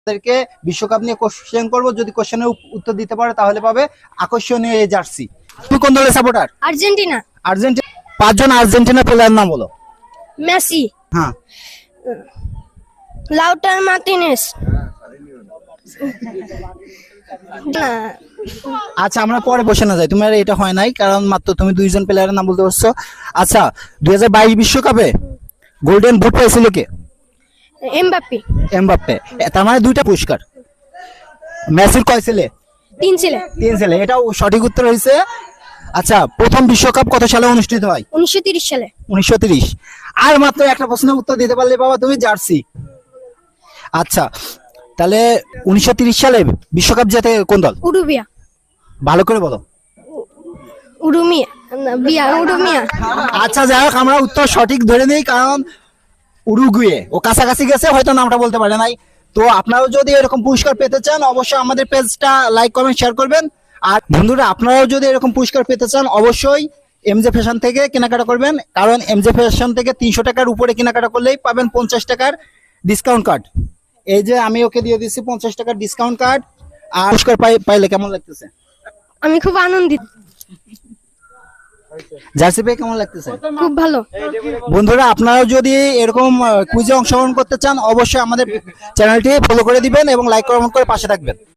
তাদেরকে বিশ্বকাপ নিয়ে কোশ্চেন করব, যদি কোশ্চেনের উত্তর দিতে পারে তাহলে পাবে আকর্ষণীয় এই জার্সি। তুমি কোন দলের সাপোর্টার? আর্জেন্টিনা। আর্জেন্টিনা। পাঁচজন আর্জেন্টিনা প্লেয়ার নাম বলো। মেসি, হ্যাঁ, লাউটার মার্টিনেস। না, আচ্ছা আমরা পরে বসে না যাই, তোমার এটা হয় নাই কারণ মাত্র তুমি দুইজন প্লেয়ারের নাম বলতে পারছো। আচ্ছা 2022 বিশ্বকাপে গোল্ডেন বুট পেয়েছিল কে? এমবাপ্পে। এমবাপ্পে। তার মানে দুইটা পুরস্কার। মেসির কয় ছেলে? 3 ছেলে। 3 ছেলে, এটাও সঠিক উত্তর হয়েছে। আচ্ছা প্রথম বিশ্বকাপ কত সালে অনুষ্ঠিত হয়? 1930 সালে। 1930। আর মাত্র একটা প্রশ্নের উত্তর দিতে পারলে বাবা তুমি জার্সি। আচ্ছা তাহলে 1930 সালে বিশ্বকাপ জেতে কোন দল? উরুবিয়া। ভালো করে বলো। উরুমিয়া। না, উরুমিয়া। আচ্ছা যাই হোক, আমরা উত্তর সঠিক ধরে নেই কারণ উরুগুয়ে ও কাছাকাছি গেছে, হয়তো নামটা বলতে পারে নাই। তো আপনারাও যদি এরকম পুরস্কার পেতে চান অবশ্যই আমাদের পেজটা লাইক কমেন্ট শেয়ার করবেন। আর বন্ধুরা আপনারাও যদি এরকম পুরস্কার পেতে চান অবশ্যই এমজে ফ্যাশন থেকে কেনাকাটা করবেন, কারণ এমজে ফ্যাশন থেকে 300 টাকার উপরে কেনাকাটা করলেই পাবেন 50 টাকার ডিসকাউন্ট কার্ড। এই যে আমি ওকে দিয়ে দিচ্ছি 50 টাকার ডিসকাউন্ট কার্ড। আর পুরস্কার পাইলে কেমন লাগতেছে? আমি খুব আনন্দিত। জার্সি পেয়ে কেমন লাগতেছে? খুব ভালো। বন্ধুরা আপনারাও যদি এরকম কুইজে অংশগ্রহণ করতে চান অবশ্যই আমাদের চ্যানেলটি ফলো করে দিবেন এবং লাইক কমেন্ট করে পাশে থাকবেন।